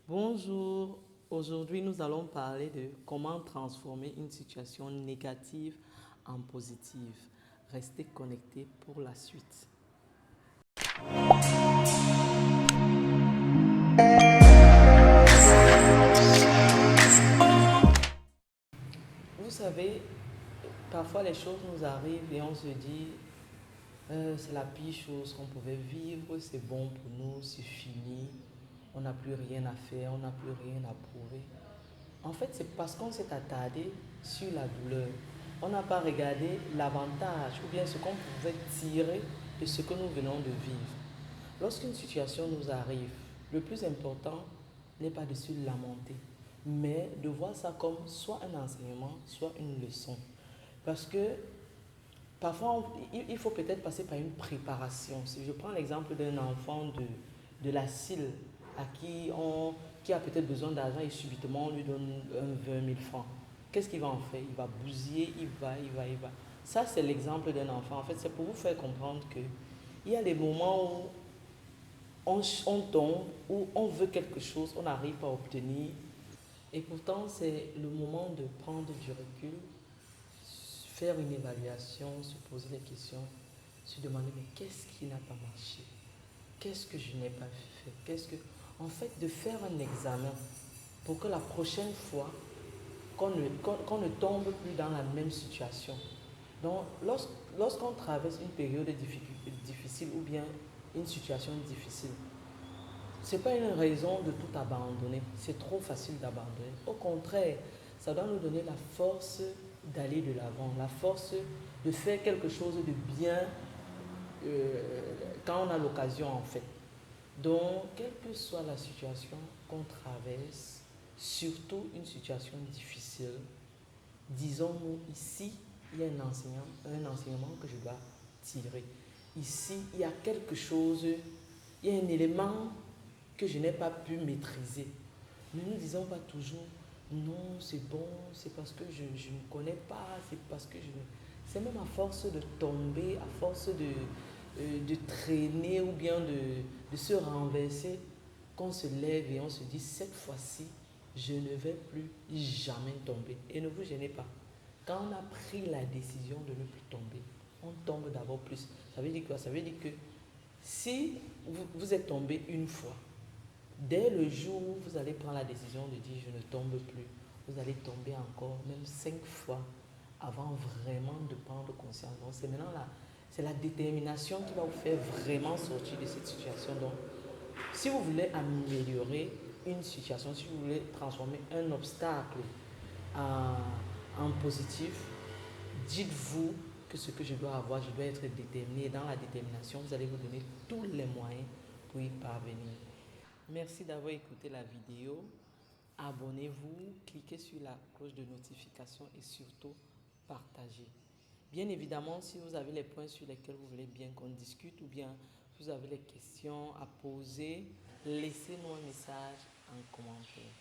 Bonjour, aujourd'hui nous allons parler de comment transformer une situation négative en positive. Restez connectés pour la suite. Vous savez, parfois les choses nous arrivent et on se dit c'est la pire chose qu'on pouvait vivre, c'est bon pour nous, c'est fini, on n'a plus rien à faire, on n'a plus rien à prouver. En fait, c'est parce qu'on s'est attardé sur la douleur. On n'a pas regardé l'avantage ou bien ce qu'on pouvait tirer de ce que nous venons de vivre. Lorsqu'une situation nous arrive, le plus important n'est pas de se lamenter, mais de voir ça comme soit un enseignement, soit une leçon. Parce que parfois, il faut peut-être passer par une préparation. Si je prends l'exemple d'un enfant de la CIL à qui a peut-être besoin d'argent et subitement on lui donne 20 000 francs. Qu'est-ce qu'il va en faire? Il va bousiller, il va. Ça, c'est l'exemple d'un enfant. En fait, c'est pour vous faire comprendre qu'il y a des moments où on tombe, où on veut quelque chose, on n'arrive pas à obtenir. Et pourtant, c'est le moment de prendre du recul, faire une évaluation, se poser des questions, se demander mais qu'est-ce qui n'a pas marché? Qu'est-ce que je n'ai pas fait? En fait, de faire un examen pour que la prochaine fois, qu'on ne tombe plus dans la même situation. Donc, lorsqu'on traverse une période difficile ou bien une situation difficile, ce n'est pas une raison de tout abandonner. C'est trop facile d'abandonner. Au contraire, ça doit nous donner la force d'aller de l'avant, la force de faire quelque chose de bien quand on a l'occasion en fait. Donc, quelle que soit la situation qu'on traverse, surtout une situation difficile, disons-nous ici, il y a un enseignement que je dois tirer. Ici, il y a quelque chose, il y a un élément que je n'ai pas pu maîtriser. Ne nous disons pas toujours, non, c'est bon, c'est parce que je ne connais pas, c'est parce que je ne... C'est même à force de tomber, à force de traîner ou bien de se renverser, qu'on se lève et on se dit, cette fois-ci, je ne vais plus jamais tomber. Et ne vous gênez pas. Quand on a pris la décision de ne plus tomber, on tombe d'abord plus. Ça veut dire quoi? Ça veut dire que si vous êtes tombé une fois, dès le jour où vous allez prendre la décision de dire je ne tombe plus, vous allez tomber encore, même 5 fois, avant vraiment de prendre conscience. Donc c'est maintenant là, c'est la détermination qui va vous faire vraiment sortir de cette situation. Donc, si vous voulez améliorer une situation, si vous voulez transformer un obstacle en positif, dites-vous que ce que je dois avoir, je dois être déterminé. Dans la détermination, vous allez vous donner tous les moyens pour y parvenir. Merci d'avoir écouté la vidéo. Abonnez-vous, cliquez sur la cloche de notification et surtout partagez. Bien évidemment, si vous avez les points sur lesquels vous voulez bien qu'on discute ou bien si vous avez des questions à poser, laissez-nous un message en commentaire.